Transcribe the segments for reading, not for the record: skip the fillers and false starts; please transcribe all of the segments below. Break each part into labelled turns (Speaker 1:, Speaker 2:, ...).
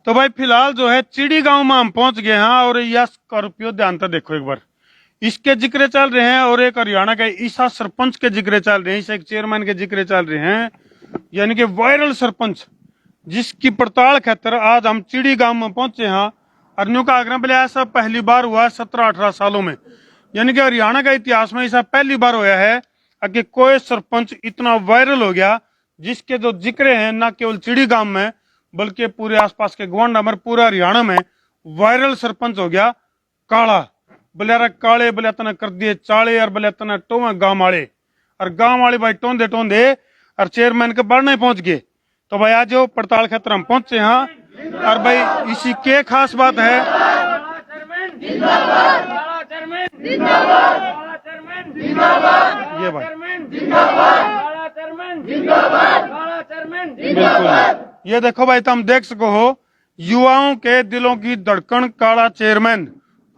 Speaker 1: तो भाई फिलहाल जो है चिड़ी गांव में हम पहुंच गए हैं और यह स्कॉर्पियो ध्यान से देखो एक बार, इसके जिक्र चल रहे हैं और एक हरियाणा के ईसा सरपंच के जिक्र चल रहे हैं, इस एक चेयरमैन के जिक्र चल रहे हैं, यानी कि वायरल सरपंच जिसकी पड़ताल खातर आज हम चिड़ी गांव में पहुंचे हैं। अरन्यू का आग्रह बोले ऐसा पहली बार हुआ है 17-18 सालों में, यानी कि हरियाणा का इतिहास में ऐसा पहली बार हुआ है कि कोई सरपंच इतना वायरल हो गया जिसके जो जिक्र हैं न केवल चिड़ी गांव में बल्कि पूरे आसपास के गवांडा में पूरा हरियाणा में वायरल सरपंच हो गया काला। बोले काले बोले तना कर दिए चाले और बोले तना टोवे गांव वाले, और गांव वाले भाई टोंदे टोंदे और चेयरमैन के बढ़ने पहुंच गए। तो भाई आज जो पड़ताल क्षेत्र हम पहुंचे हैं और भाई इसी के खास बात है, ये भाई बिल्कुल ये देखो भाई तुम देख सको हो युवाओं के दिलों की धड़कन काला चेयरमैन।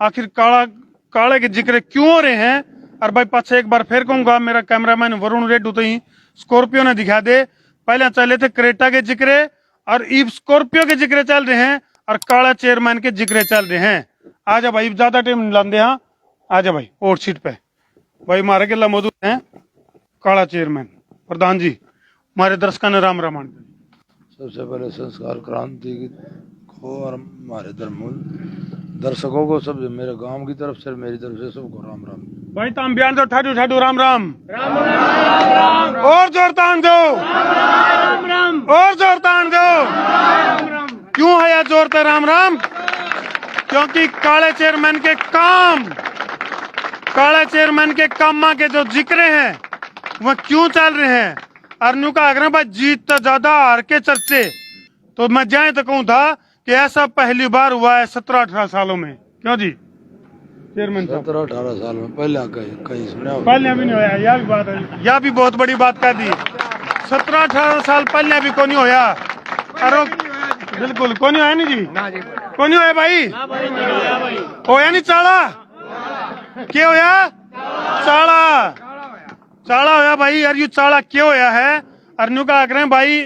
Speaker 1: आखिर काले के जिक्र क्यों हो रहे हैं? और भाई पाछे एक बार फिर कहूंगा मेरा कैमरामैन वरुण रेड्डी तो ही स्कॉर्पियो ने दिखा दे, पहले चले थे क्रेटा के जिक्र और अब स्कॉर्पियो के जिक्र चल रहे हैं और काला चेयरमैन के जिक्र चल रहे हैं। आजा भाई ज्यादा टाइम नहीं लाते, हाँ आजा भाई और सीट पे भाई हमारे के मौजूद हैं काला चेयरमैन प्रधान जी, हमारे दर्शकों ने राम राम।
Speaker 2: सबसे पहले संस्कार क्रांति को और हमारे धर्मूल दर्शकों को सब मेरे गांव की तरफ से मेरी तरफ से सबको राम राम।
Speaker 1: भाई तुम बयान दो ठाडू ठाडू राम राम, राम राम और जोर तान दो, राम राम और जोर तान दो। क्यों है यह जोर ते राम राम? क्योंकि काले चेयरमैन के काम, काले चेयरमैन के कामा के जो जिक्र हैं वह क्यों चल रहे हैं? अरन्यू का आग्रह भाई जीत तो ज्यादा हार के चर्चे, तो मैं जाए तो कहूँ था कि ऐसा पहली बार हुआ है 17-18 सालों में। क्यों जी चेयरमैन साहब?
Speaker 2: 17-18 साल में पहले कहीं सुना
Speaker 1: पहले भी नहीं होया, यह भी बात है, यह भी बहुत बड़ी बात कह दी। 17-18 साल पहले भी को नहीं होया। अरे बिल्कुल को नहीं होया नहीं जी, को नहीं होया भाई, होया नहीं चाला क्या होया? चाला चाला होया भाई यार, यू चाला क्यों होया है? अरन्यू का आग्रह भाई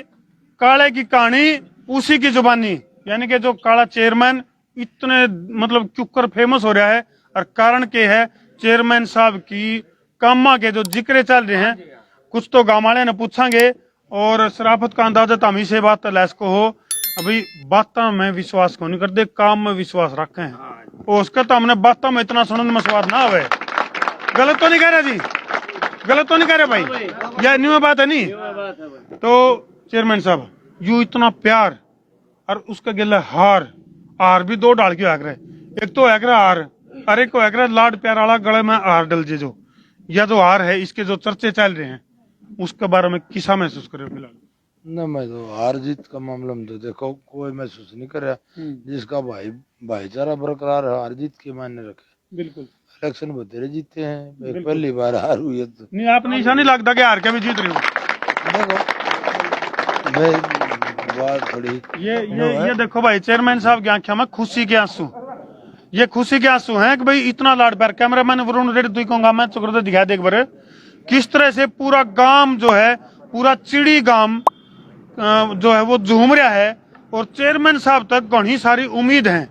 Speaker 1: काले की कहानी उसी की जुबानी, यानी कि जो काला चेयरमैन इतने मतलब क्यों कर फेमस हो रहा है और कारण के है चेयरमैन साहब की कामा के जो जिक्र चल रहे हैं। कुछ तो गाँव वाले ने पूछांगे और शराफत का अंदाजा तो हम से बात लैस को हो, अभी बातों में विश्वास को नहीं करते, काम में विश्वास रखे हैं और उसका तो हमने बातों में इतना सुनने में स्वाद ना आवे। गलत तो नहीं कह रहा जी, गलत तो नहीं कह रहे भाई, यह न्यू बात है नहीं? तो चेयरमैन साहब यू इतना प्यार और उसका गिला हार, हार भी दो डाल के आग्रह, एक तो आग्रह हार और एक को आग्रह लाड प्यार वाला गले में हार डल जे, जो यह जो हार है इसके जो चर्चे चल रहे हैं उसके बारे में किसा महसूस करे फिलहाल?
Speaker 2: न मैं तो हार जीत का मामला में तो देखो कोई महसूस नहीं कर रहा, जिसका भाईचारा बरकरार है हार जीत के मायने रखे।
Speaker 1: बिल्कुल
Speaker 2: इलेक्शन बतेरे जीते हैं, पहली बार हार हुई है तो
Speaker 1: नहीं आपने ऐसा नहीं लगता कि हार के भी जीत रही हूँ?
Speaker 2: देखो मैं बात थोड़ी
Speaker 1: ये देखो भाई चेयरमैन साहब की आंखों में खुशी के आंसू, ये खुशी के आंसू हैं कि भाई इतना लाड प्यार। कैमरामैन वरुण रेड्डी तू कहूंगा मैं चुकर दिखा दे एक बार किस तरह से पूरा गांव जो है, पूरा चिड़ी गांव जो है वो झूम रहा है और चेयरमैन साहब तक घनी सारी उम्मीद है।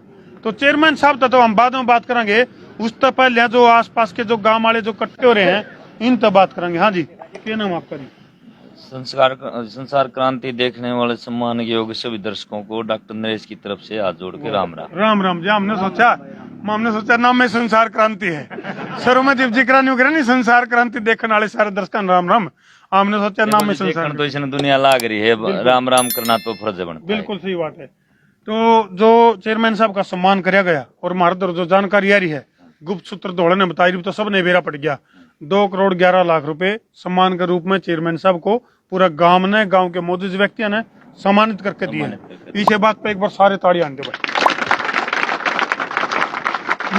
Speaker 1: तो चेयरमैन साहब तक तो हम बाद में बात करेंगे, उस तक पहले जो आसपास के जो गांव वाले जो इकट्ठे हो रहे हैं इन तक बात करेंगे। हाँ जी क्या नाम आपका जी?
Speaker 3: संसार क्रांति देखने वाले सम्मान योग्य सभी दर्शकों को डॉक्टर नरेश की तरफ से हाथ जोड़ के राम राम।
Speaker 1: राम राम जी। हमने सोचा नाम में संसार क्रांति है, सरों में जब जिक्र नहीं करा नहीं संसार क्रांति देखने वाले सारे दर्शकों राम राम, हमने सोचा नाम में संसार
Speaker 3: तो इसने दुनिया लाग रही है, राम राम करना तो फर्ज बनता है।
Speaker 1: बिल्कुल सही बात है। तो जो चेयरमैन साहब का सम्मान कराया गया और हमारे तरफ जो जानकारी आ रही है गुप्त सूत्र दौड़े ने बताई तो सब ने बेरा पड़ गया, 2 करोड़ 11 लाख रुपए सम्मान के रूप में चेयरमैन साहब को पूरा गांव ने, गांव के मौजूद व्यक्तियों ने सम्मानित करके दिए। इसे बात पे एक बार सारे ताड़ी आने दे भाई।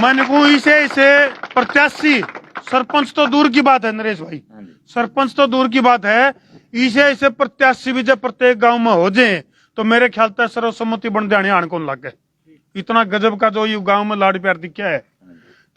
Speaker 1: मैंने को इसे प्रत्याशी सरपंच तो दूर की बात है नरेश भाई, सरपंच तो दूर की बात है, इसे प्रत्याशी भी जब प्रत्येक गांव में हो जाए तो मेरे ख्याल तक सर्वसम्मति बन जाने आने कौन लग गए। इतना गजब का जो ये गांव में लाड प्यार दिखा है,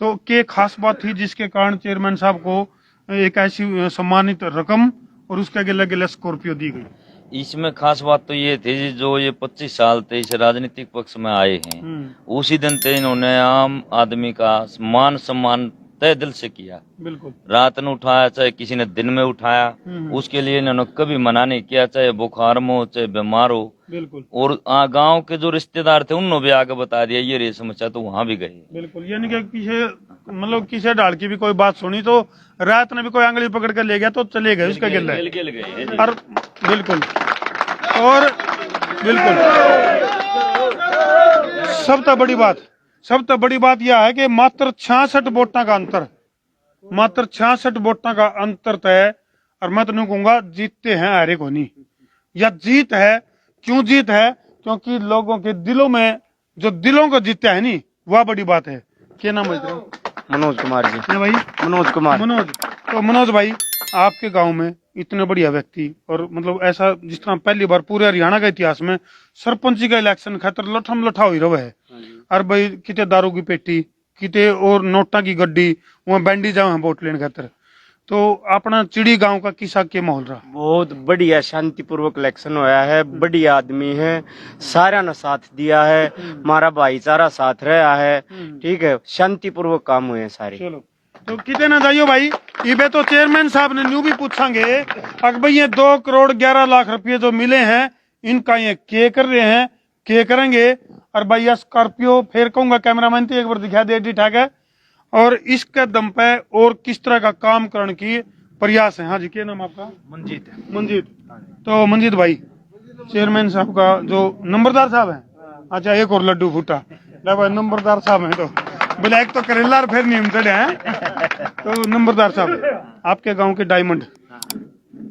Speaker 1: तो क्या खास बात थी जिसके कारण चेयरमैन साहब को एक ऐसी सम्मानित रकम और उसके अगले अगले स्कॉर्पियो दी गई?
Speaker 3: इसमें खास बात तो ये थी जी, जो ये 25 साल थे इस राजनीतिक पक्ष में आए हैं, उसी दिन से इन्होंने आम आदमी का मान सम्मान तय दिल से किया।
Speaker 1: बिल्कुल।
Speaker 3: रात में उठाया, चाहे किसी ने दिन में उठाया, उसके लिए इन्होंने कभी मना नहीं किया, चाहे बुखार में हो चाहे बीमार हो।
Speaker 1: बिल्कुल।
Speaker 3: और गांव के जो रिश्तेदार थे उन्होंने भी आगे बता दिया ये रे समस्या, तो वहां भी गए।
Speaker 1: बिल्कुल, यानी कि किसी डाल की भी कोई बात सुनी तो रात में भी कोई आंगली पकड़ कर ले गया तो चले गए उसका गिल्ला
Speaker 3: गए।
Speaker 1: और बिल्कुल, और बिल्कुल सब तो बड़ी बात यह है कि मात्र 66 वोटा का अंतर, मात्र 66 वोटा का अंतर तय। और मैं तो नहीं कहूंगा जीतते हैं हारे को नहीं, या जीत है। क्यों जीत है? क्योंकि लोगों के दिलों में जो दिलों को जीता है नहीं, वह बड़ी बात है। क्या नाम है?
Speaker 4: मनोज कुमार जी।
Speaker 1: क्या भाई?
Speaker 4: मनोज कुमार।
Speaker 1: मनोज। तो मनोज भाई, आपके गांव में इतने बढ़िया व्यक्ति, और मतलब ऐसा जिस तरह पहली बार पूरे हरियाणा के इतिहास में सरपंची का इलेक्शन खातर लठम लठा हुई रहा है। और भाई किते दारू की पेटी, किते और नोटा की गड्डी, वहाँ बैंडी जाओ वोट लेने खातर। तो अपना चिड़ी गांव का किस्सा के माहौल रहा?
Speaker 4: बहुत बढ़िया शांतिपूर्वक इलेक्शन होया है, बढ़िया आदमी है, सारा ने साथ दिया है, हमारा भाईचारा साथ रहा है, ठीक है, शांतिपूर्वक काम हुए हैं सारे।
Speaker 1: चलो, तो कितने ना जाइयो भाई, इबे तो चेयरमैन साहब ने न्यू भी पूछांगे अगर भाई ये 2 करोड़ 11 लाख रुपए जो मिले हैं इनका ये के कर रहे हैं, के करेंगे। और भाई ये स्कॉर्पियो फिर कहूंगा कैमरामैन तो एक बार दिखा दे ठीक ठाक है, और इसके दम पे और किस तरह का काम करने की प्रयास है। हाँ जी, क्या नाम आपका?
Speaker 4: मंजीत।
Speaker 1: मंजीत। तो मंजीत भाई, चेयरमैन साहब का जो नंबरदार साहब है, अच्छा एक और लड्डू फूटा भाई, नंबरदार साहब है तो ब्लैक तो करेला और फिर नीम चढ़े हैं। तो नंबरदार साहब, आपके गांव के डायमंड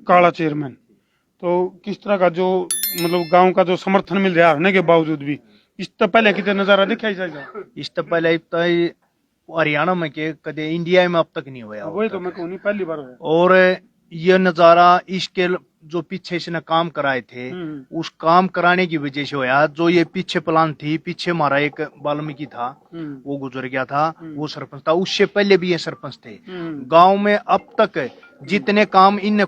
Speaker 1: काला चेयरमैन, तो किस तरह का जो मतलब गांव का जो समर्थन मिल रहा है होने के बावजूद भी, इस तो पहले कितने नजारा देखा
Speaker 5: इस तो पहले तो हरियाणा में के कदे इंडिया में अब तक नहीं हुआ।
Speaker 1: वही तो मैं कहूँ, पहली बार हुआ।
Speaker 5: और ये नजारा इसके जो पीछे इसने काम कराए थे उस काम कराने की वजह से होया। जो ये पीछे प्लान थी, पीछे हमारा एक वाल्मीकि था वो गुजर गया था, वो सरपंच था, उससे पहले भी ये सरपंच थे। गांव में अब तक जितने काम इन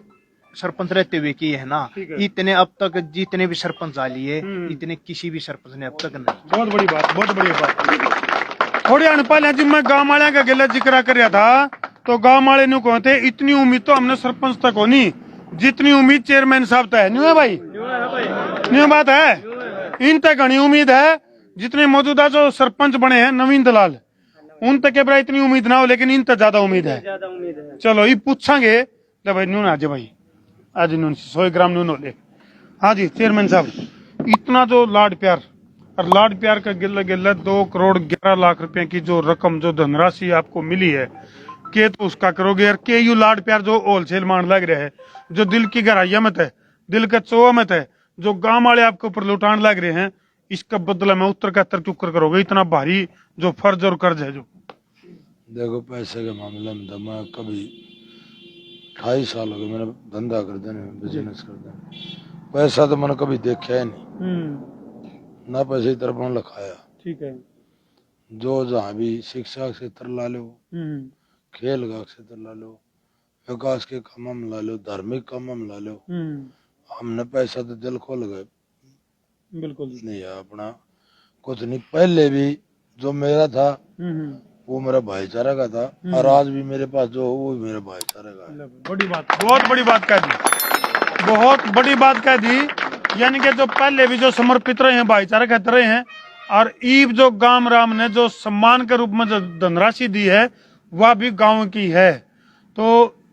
Speaker 5: सरपंच रहते हुए किए है ना, इतने अब तक जितने भी सरपंच आ लिए इतने किसी भी सरपंच ने अब तक नहीं।
Speaker 1: बहुत बड़ी बात, बहुत बड़ी बात। थोड़ी पहले जब मैं गांव वाले का गिला जिक्र कर रहा था तो गांव वाले ने कहते इतनी उम्मीद तो हमने सरपंच तक हो नहीं जितनी उम्मीद चेयरमैन साहब तक है। नहीं है भाई? नहीं बात है, इन तक घनी उम्मीद है। जितने मौजूदा जो सरपंच बने हैं नवीन दलाल, उन तक के इतनी उम्मीद ना हो, लेकिन इन तक ज्यादा उम्मीद है। चलो ये पूछांगे भाई नून आज भाई, आज नून 100 ग्राम नून हो ले। हाँ जी चेयरमैन साहब, इतना जो लाड प्यार और लाड प्यार का गिल्ला गिल्ला 2 करोड़ 11 लाख रुपए की जो रकम जो धनराशि आपको मिली है, के तो उसका करोगे यार? के यू लाड प्यार जो होलसेल मान लग रहा है, जो दिल की गहराइया में है, दिल का चोआ में है, जो गांव वाले आपके ऊपर लुटान लग रहे हैं, इसका बदला में उत्तर का चुक्कर करोगे? इतना भारी जो फर्ज और कर्ज है जो।
Speaker 2: देखो पैसे के मामले में तो मैं कभी 28 साल हो गए मैंने धंधा कर देने, बिजनेस कर देने, पैसा तो मैंने कभी देखा ही नहीं, ना पैसे की तरफ मैंने लिखाया।
Speaker 1: ठीक है।
Speaker 2: जो जहाँ भी शिक्षा के क्षेत्र ला लो, खेल का क्षेत्र ला लो, विकास के काम में ला लो, धार्मिक काम में ला लो, हमने पैसा तो दिल खोल गए।
Speaker 1: बिल्कुल
Speaker 2: नहीं है अपना कुछ नहीं। पहले भी जो मेरा था वो मेरा भाईचारा का था, और आज भी मेरे पास जो हो वो भी मेरे भाईचारे का है।
Speaker 1: बड़ी बात, बहुत बड़ी बात कह दी, बहुत बड़ी बात कह दी। यानी कि जो पहले भी जो समर्पित रहे हैं, भाईचारा कहते रहे हैं, और ईब जो गांव राम ने जो सम्मान के रूप में जो धनराशि दी है वह भी गांव की है। तो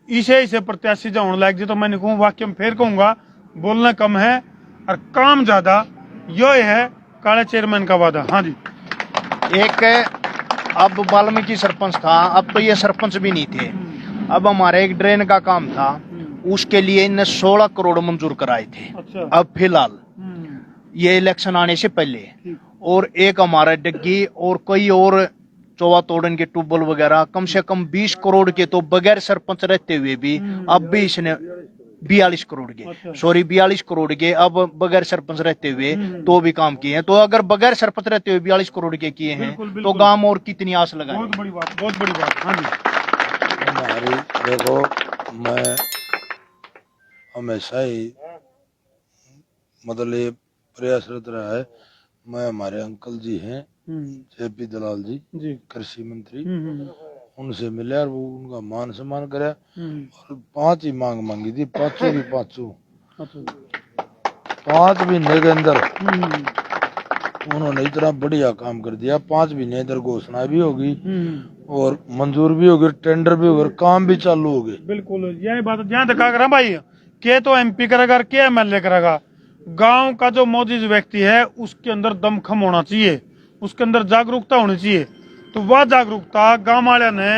Speaker 1: इसे प्रत्याशी जो होने लग जी, तो मैंने कहूँ वाक्य में फिर कहूंगा, बोलना कम है और काम ज्यादा, ये है काले चेयरमैन का वादा। हाँ जी।
Speaker 5: एक अब वाल्मीकि सरपंच था, अब तो ये सरपंच भी नहीं थे। अब हमारे एक ड्रेन का काम था, उसके लिए इनने 16 करोड़ मंजूर कराए थे।
Speaker 1: अच्छा।
Speaker 5: अब फिलहाल ये इलेक्शन आने से पहले, और एक हमारा डग्गी और कई और चौवा तोड़न के ट्यूबवेल वगैरह कम से कम 20 करोड़ के तो बगैर सरपंच रहते हुए भी अब भी इसने 42 करोड़ के, सॉरी 42 करोड़ के अब बगैर सरपंच रहते हुए तो भी काम किए हैं। तो अगर बगैर सरपंच रहते हुए 42 करोड़ के किए हैं तो गांव और कितनी आस लगाए।
Speaker 1: बहुत बड़ी बात, बहुत बड़ी बात। हाँ जी।
Speaker 2: हमारी देखो, मैं हमेशा ही मतलब ये प्रयासरत रहा है। मैं हमारे अंकल जी हैं जेपी दलाल जी, कृषि मंत्री, उनसे मिले और वो उनका मान सम्मान करा और 5 ही मांग मांगी थी, पांचों की पांचों। 5 महीने के अंदर उन्होंने इतना बढ़िया काम कर दिया। 5 महीने अंदर घोषणा भी होगी और मंजूर भी होगी, टेंडर भी होगा, काम भी चालू हो गए।
Speaker 1: बिल्कुल यही बात यहाँ दिखा कर भाई के तो एमपी करेगा के एमएलए करेगा। गांव का जो मौजूद व्यक्ति है उसके अंदर दमखम होना चाहिए, उसके अंदर जागरूकता होनी चाहिए। तो वह जागरूकता गांव वाले ने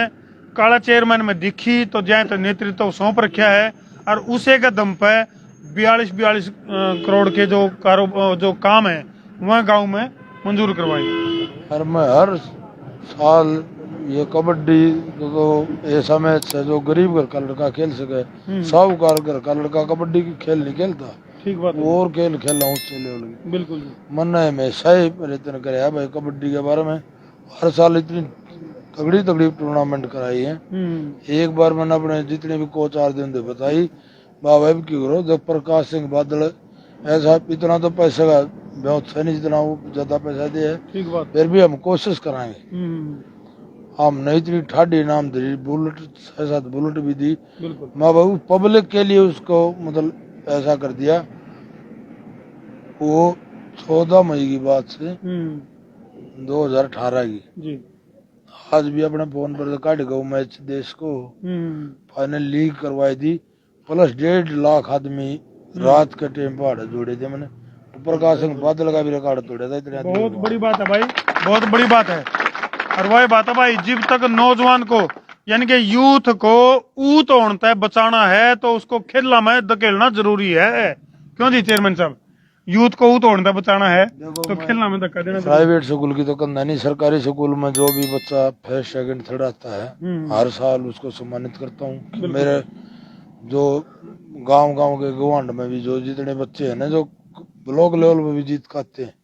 Speaker 1: काला चेयरमैन में दिखी तो जय तो नेतृत्व सौंप रखा है और उसे के दम पे 42 करोड़ के जो काम है वह गांव में मंजूर करवाए।
Speaker 2: और मैं हर साल ये कबड्डी तो ऐसा मैच है जो गरीब घर का लड़का खेल सके, साहूकार घर का लड़का कबड्डी की खेल नहीं खेलता।
Speaker 1: ठीक बात है।
Speaker 2: और खेल खेला ऊंचे लेवल की।
Speaker 1: बिल्कुल
Speaker 2: मन ने हमेशा ही प्रयत्न करे भाई कबड्डी के बारे में। हर साल इतनी तगड़ी तगड़ी टूर्नामेंट कराई है। एक बार मैंने अपने जितने भी कोच आर दिन बताई बाबा की करो, जब प्रकाश सिंह बादल ऐसा इतना तो पैसे का व्यवस्था नहीं जितना वो ज्यादा पैसा दे है, फिर भी हम कोशिश कराएंगे। हमने इतनी ठाडी नाम दी, बुलेट 6-7 बुलेट भी दी। माँ बाबू पब्लिक के लिए उसको मतलब ऐसा कर दिया। वो 14 मई की बात से 2018 की आज भी अपने फोन पर काट गो मैच देश को फाइनल लीग करवाई थी, प्लस 1.5 लाख आदमी रात के टाइम पहाड़ जोड़े थे। मैंने प्रकाश सिंह बादल का भी रिकॉर्ड तोड़ा था। इतने
Speaker 1: बहुत बड़ी बात है भाई, बहुत बड़ी बात है। और वही बात है भाई, जब तक नौजवान को यानी कि यूथ को ऊत होता बचाना है तो उसको खेलना में धकेलना जरूरी है। क्यों जी चेयरमैन साहब, यूथ को ऊत होता बचाना है तो खेलना में धक्का देना।
Speaker 2: प्राइवेट स्कूल की तो कंधा नहीं, सरकारी स्कूल में जो भी बच्चा फर्स्ट सेकंड थर्ड आता है हर साल उसको सम्मानित करता हूँ। मेरे जो गांव के गवांड में भी जो जितने बच्चे हैं ना जो ब्लॉक लेवल पे भी जीत खाते हैं,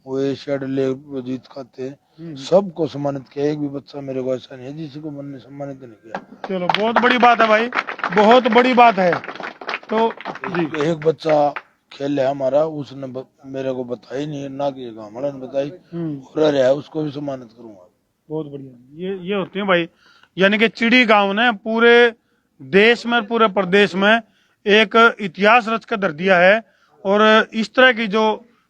Speaker 2: वो एशिया लेवल पे जीत खाते हैं, सबको सम्मानित किया। एक भी बच्चा मेरे को ऐसा नहीं है जिसी को मन ने सम्मानित नहीं किया।
Speaker 1: चलो बहुत बड़ी बात है भाई, बहुत बड़ी बात है। तो
Speaker 2: एक बच्चा खेल है हमारा, उसने मेरे को बताई नहीं ना कि गाँव वाले ने बताई, और है उसको भी सम्मानित करूंगा।
Speaker 1: बहुत बढ़िया। ये होते हैं भाई, यानी कि चिड़ी गांव ने पूरे देश में पूरे प्रदेश में एक इतिहास रच कर धर दिया है। और इस तरह की जो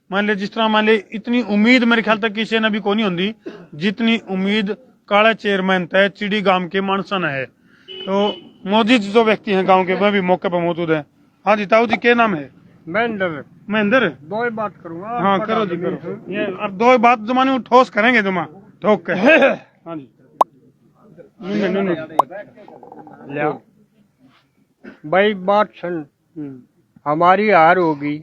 Speaker 1: मान ले जिस तरह मान ले इतनी उम्मीद मेरे ख्याल तक किसी ने भी को नहीं होती जितनी उम्मीद काला चेयरमैन तय चिड़ी गांव के मानसन है। तो मौजूद जो व्यक्ति हैं गांव के वह भी मौके पर मौजूद है। हाँ जी ताऊ जी क्या नाम है? महेंद्र।
Speaker 6: दो ही बात करूंगा।
Speaker 1: हाँ करो जी करो, ये अब 2 बात जमाने ठोस करेंगे जमा ठोक के। हाँ जी
Speaker 6: भाई बात सुन, हमारी हार होगी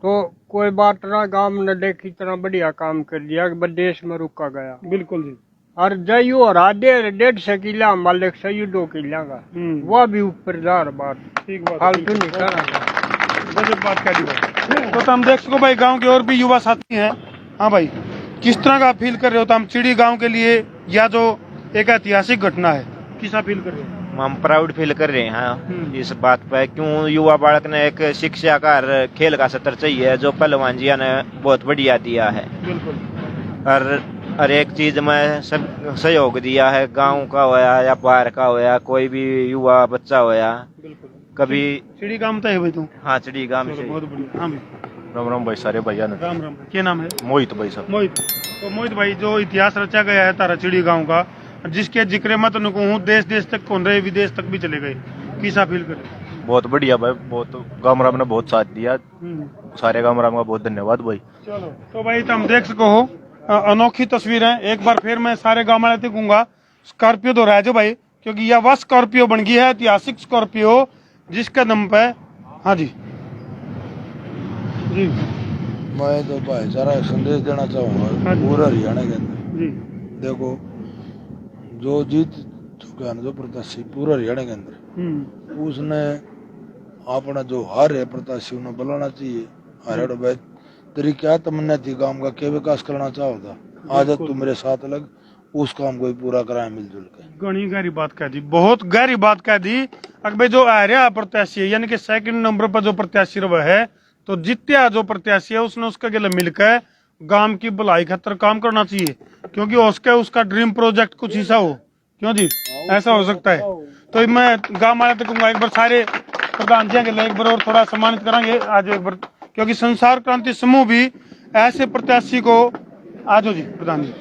Speaker 6: तो कोई बात ना, गांव ने देखी इतना बढ़िया काम कर दिया कि देश में रुका गया।
Speaker 1: बिल्कुल जी।
Speaker 6: और जयू और 1.5 किला मालिक सही 2 किला का वह भी ऊपर जा रहा बात।
Speaker 1: ठीक बात,
Speaker 6: फालतू नहीं कर
Speaker 1: बात कर दी। तो हम देख सको भाई गांव के और भी युवा साथी हैं। हाँ भाई किस तरह का फील कर रहे हो तुम चिड़ी गांव के लिए, या जो एक ऐतिहासिक घटना है किसा फील कर रहे हो?
Speaker 7: हम प्राउड फील कर रहे हैं इस बात पर। क्यों युवा बालक ने एक शिक्षा का खेल का सत्र चाहिए जो पहलवान जी ने बहुत बढ़िया दिया है। और हर एक चीज में सब सहयोग दिया है, गांव का होया या बाहर का होया, कोई भी युवा बच्चा होया कभी।
Speaker 1: चिड़ी गांव तो है भाई तुम?
Speaker 7: हाँ चिड़ी गांव से।
Speaker 1: बहुत बढ़िया। हाँ भाई
Speaker 7: राम राम भाई सारे भैया ने।
Speaker 1: राम राम। क्या नाम है?
Speaker 7: मोहित भाई साहब।
Speaker 1: मोहित। तो मोहित भाई जो इतिहास रचा गया है तारा चिड़ी गांव का, जिसके जिक्र मत न कहूँ देश देश तक पहुंच रहे, विदेश तक भी चले गए, किसा फील करे?
Speaker 7: बहुत बढ़िया भाई, बहुत गामराम ने बहुत साथ दिया, सारे गामराम का बहुत धन्यवाद भाई।
Speaker 1: चलो तो भाई तुम देख सको हो अनोखी तस्वीर है। एक बार फिर मैं सारे गाँव वाले कहूंगा स्कॉर्पियो दोहराया जो भाई, क्योंकि यह वह स्कॉर्पियो बन गई है ऐतिहासिक स्कॉर्पियो जिसके दम पे। हाँ जी जी।
Speaker 2: मैं तो भाईचारा संदेश देना चाहूंगा पूरा हरियाणा के अंदर
Speaker 1: जी।
Speaker 2: देखो जो जीत चुका है ना जो प्रत्याशी पूरा हरियाणा के अंदर, उसने अपना जो हार है प्रत्याशी उन्हें बुलाना चाहिए। हरियाणा भाई तेरी क्या तमन्ना थी, काम का क्या विकास करना चाहो था, आज तू मेरे साथ लग उस काम को भी पूरा कराए मिलजुल के।
Speaker 1: घनी गहरी बात कह दी, बहुत गहरी बात कह दी। अगर जो आ रहा प्रत्याशी यानी कि 2nd नंबर पर जो प्रत्याशी रहा है तो जित्या जो प्रत्याशी है उसने उसके गले मिलकर गांव की भलाई खातर काम करना चाहिए, क्योंकि उसका ड्रीम प्रोजेक्ट कुछ ऐसा हो। क्यों जी, ऐसा हो सकता है। तो मैं गांव वाले तक कहूंगा एक बार सारे प्रधान जी के लिए एक बार और थोड़ा सम्मानित करेंगे आज एक बार, क्योंकि संसार क्रांति समूह भी ऐसे प्रत्याशी को, आज जी प्रधान जी,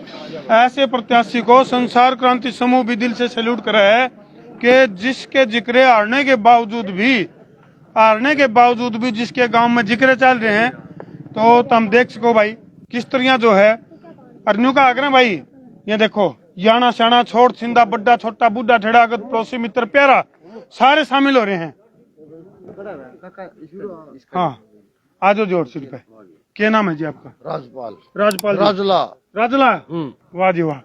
Speaker 1: ऐसे प्रत्याशी को संसार क्रांति समूह भी दिल से सैल्यूट करा है कि जिसके जिक्र हारने के बावजूद भी जिसके गांव में जिक्र चल रहे हैं, तो तुम देख सको भाई किस तरह जो है अरन्यू का आग्रह भाई। ये देखो याना शाना छोड़ सिंधा बड्डा छोटा बूढ़ा ठेड़ा अगत पड़ोसी मित्र प्यारा सारे शामिल हो रहे हैं। हाँ आ जाओ जोर सिर पे। क्या नाम है जी आपका?
Speaker 2: राजपाल
Speaker 1: राजपाल जी।
Speaker 2: राजला
Speaker 1: राजला, वाह जी वाह,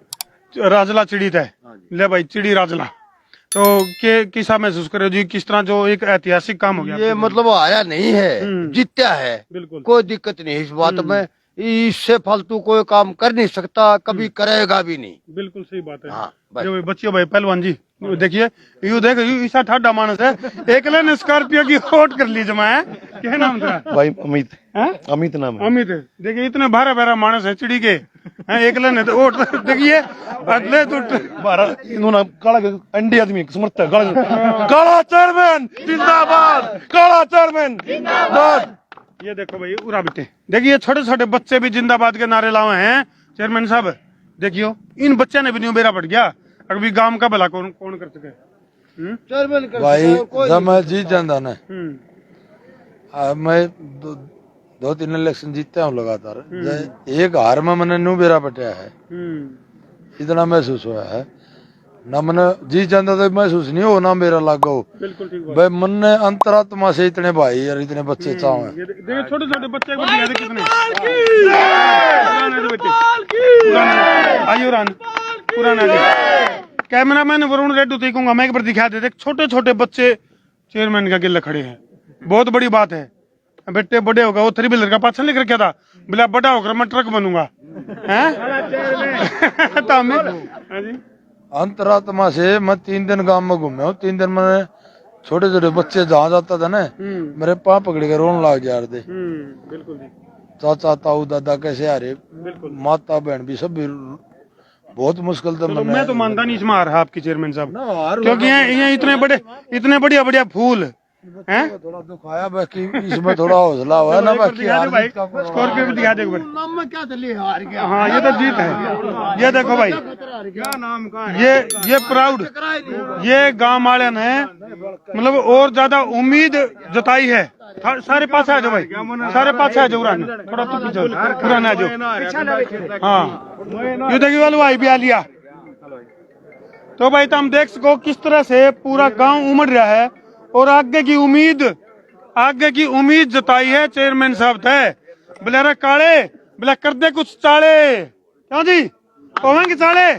Speaker 1: राजला चिड़ी है। ले भाई चिड़ी राजला। तो के किसा महसूस करे जी, किस तरह जो एक ऐतिहासिक काम हो गया?
Speaker 8: ये मतलब आया नहीं है, जीत्या है,
Speaker 1: बिल्कुल
Speaker 8: कोई दिक्कत नहीं इस बात में। इससे फालतू कोई काम कर नहीं सकता, कभी करेगा भी नहीं।
Speaker 1: बिल्कुल सही बात है।
Speaker 8: हाँ, बस।
Speaker 1: जो बच्चियों भाई पहलवान जी देखिए, यू देख ईसा ठाडा मानस है, एक ने स्कॉर्पियो की वोट कर ली जमा है। क्या नाम था
Speaker 9: भाई? अमित।
Speaker 1: हैं?
Speaker 9: अमित नाम है।
Speaker 1: अमित। देखिए इतने भारा भारा मानस है चिड़ी के हैं, एक ने तो वोट देखिए अगले तो
Speaker 9: इन्होंने काला अंडी आदमी समर्थक काला चेयरमैन जिंदाबाद, काला चेयरमैन जिंदाबाद।
Speaker 1: ये देखो भाई उरा बेटे, देखिए छोटे छोटे बच्चे भी जिंदाबाद के नारे लाए हैं। चेयरमैन साहब देखियो, इन बच्चे ने भी नहीं बेरा पड़ गया, अभी गांव का भला कौन कौन कर सके?
Speaker 2: भाई जब मैं जीत जाता ना, मैं दो तीन इलेक्शन जीतता हूँ लगातार, एक हार में मैंने नू बेरा पटिया है, इतना महसूस हुआ है ना। मैंने जीत जाता तो महसूस नहीं हो ना मेरा लागो।
Speaker 1: बिल्कुल ठीक बात।
Speaker 2: भाई मन ने अंतरात्मा से इतने भाई और इतने बच्चे चाहे।
Speaker 1: देखिए छोटे छोटे बच्चे को दिया कितने आयु रान पुराना कैमरा मैन वरुण रेड्डी थी कहूंगा मैं एक बार दिखा दे। छोटे छोटे बच्चे चेयरमैन का गिल्ला खड़े हैं, बहुत बड़ी बात है। बेटे बड़े होगा, वो 3 व्हीलर का पाछा लेकर क्या था, बोला बड़ा होकर मैं ट्रक बनूंगा हैं तो हमें
Speaker 2: अंतरात्मा से मैं 3 दिन गांव में घूमे हूँ। 3 दिन मैंने छोटे छोटे बच्चे जहाँ जाता था ना, मेरे पाँव पकड़ के रोने लग जा रहे थे।
Speaker 1: बिल्कुल
Speaker 2: चाचा ताऊ दादा कैसे आ रहे, माता बहन भी सब भी बहुत मुश्किल था।
Speaker 1: मैं तो मानता नहीं इसमें हार है आपकी चेयरमैन साहब, क्योंकि ये इतने बढ़िया बढ़िया फूल हैं।
Speaker 2: थोड़ा दुख आया बाकी इसमें थोड़ा हौसला हुआ ना, बाकी
Speaker 1: भाई स्कॉर्पियो भी दिखा दे एक बार।
Speaker 8: नाम में क्या चली हार गया।
Speaker 1: हाँ ये तो जीत है। ये देखो भाई,
Speaker 8: क्या नाम का
Speaker 1: ये प्राउड, ये गांव वाले ने मतलब और ज्यादा उम्मीद जताई है। सारे पास आ जाओ भाई, सारे पास आ जाओ, थोड़ा तो पीछे पुराना आ जाओ। हाँ ये देखिए वालों आई भी आ लिया। तो भाई तुम देख सको किस तरह से पूरा गांव उमड़ रहा है और आगे की उम्मीद जताई है चेयरमैन साहब थे। बोले अरे काले, बोले कर दे कुछ चाले, क्यों जी कहेंगे चाले?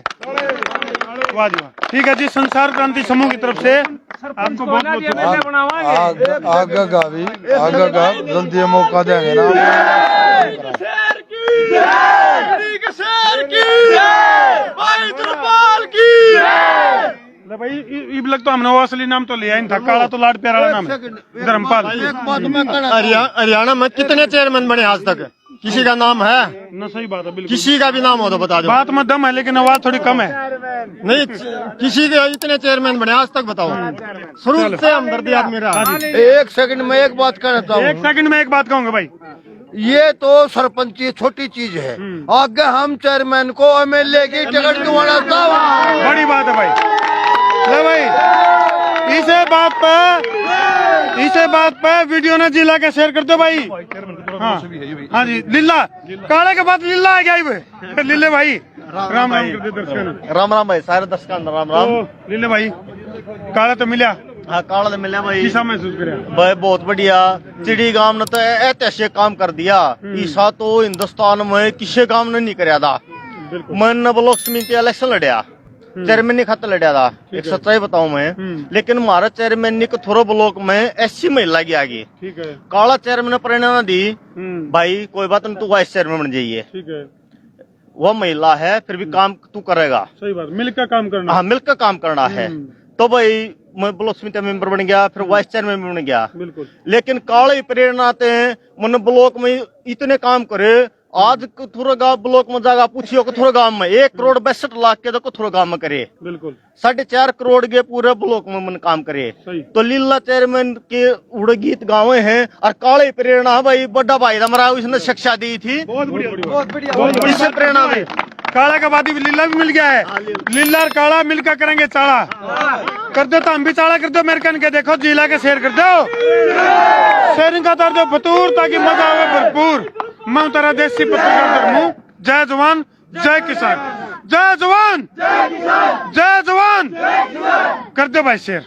Speaker 1: वाह जी वाह। ठीक है जी, संसार क्रांति समूह की तरफ से आपको बहुत बहुत
Speaker 2: आगे का जल्दी मौका देंगे ना। भाई इबलक तो हमने वो असली नाम तो लिया ही था, काला तो लाड प्यारा नाम है धर्मपाल।
Speaker 6: हरियाणा में कितने चेयरमैन बने आज तक? किसी का नाम है?
Speaker 1: न सही बात है बिल्कुल।
Speaker 6: किसी का भी नाम हो तो बता दो।
Speaker 1: बात में दम है लेकिन आवाज थोड़ी कम है।
Speaker 6: नहीं, किसी के इतने चेयरमैन बने आज तक बताओ। शुरू से हमदर्दी आदमी रहा।
Speaker 8: 1 सेकंड में एक बात कहना चाहूँ।
Speaker 1: 1 सेकंड में एक बात कहूंगा भाई,
Speaker 8: ये तो सरपंची छोटी चीज है, आगे हम चेयरमैन को एमएलए की टिकट दिवाना था।
Speaker 1: बड़ी बात है भाई। ले भाई इसे बात पे वीडियो ने जिला के शेयर कर दो भाई। हाँ जी, लीला काले के बाद लीला आ गया लीले भाई। राम राम कर दे दर्शक।
Speaker 7: राम राम भाई, सारे दर्शकों को राम राम।
Speaker 1: तो लीले भाई काला तो मिला,
Speaker 7: हाँ काला तो मिला भाई।
Speaker 1: किसा महसूस करे
Speaker 7: भाई? बहुत बढ़िया, चिड़ी गांव ने तो ऐतिहासिक काम कर दिया। ईसा तो हिंदुस्तान में किसी गांव ने नहीं कराया था। मैंने ब्लॉक समिति इलेक्शन लड़िया, चेयरमैन खातर लड़िया था। एक सच्चाई बताऊं मैं, लेकिन हमारा चेयरमैन को थोड़ा ब्लॉक में ऐसी महिला की आगे
Speaker 1: ठीक है।
Speaker 7: काला चेयरमैन ने प्रेरणा दी, भाई कोई बात नहीं, तू वाइस चेयरमैन बन जाइए।
Speaker 1: ठीक है,
Speaker 7: वह महिला है फिर भी काम तू करेगा।
Speaker 1: सही बात, मिलकर काम करना।
Speaker 7: हाँ मिलकर काम करना है। तो भाई
Speaker 10: मैं ब्लॉक समिति मेंबर बन गया, फिर वाइस चेयरमैन बन गया।
Speaker 1: बिल्कुल।
Speaker 10: लेकिन काले प्रेरणा ते मन ब्लॉक में इतने काम करे। आज कथुरा गांव ब्लॉक में जागा पूछियो कथुरा गांव में 1,62,00,000 के तो कथुरा गांव में करे।
Speaker 1: बिल्कुल।
Speaker 10: 4.5 करोड़ के पूरे ब्लॉक में मन काम करे। तो लीला चेयरमैन के उड़ गीत गावे हैं और काले प्रेरणा भाई बड़ा भाई हमारा उसने शिक्षा दी थी।
Speaker 1: बहुत बढ़िया।
Speaker 10: इससे प्रेरणा में
Speaker 1: काला का वादी लीला भी मिल गया है। लीला और काला मिलकर करेंगे चाड़ा। कर दो तो हम भी चाड़ा कर दो, मेरे कन के देखो जिला के शेयर कर दो, शेयरिंग का कर दो बतूर ताकि मजा आवे भरपूर। मैं तेरा देसी पत्रकार धर्मू। जय जवान जय किसान। जय जवान जय जवान कर दो भाई शेयर।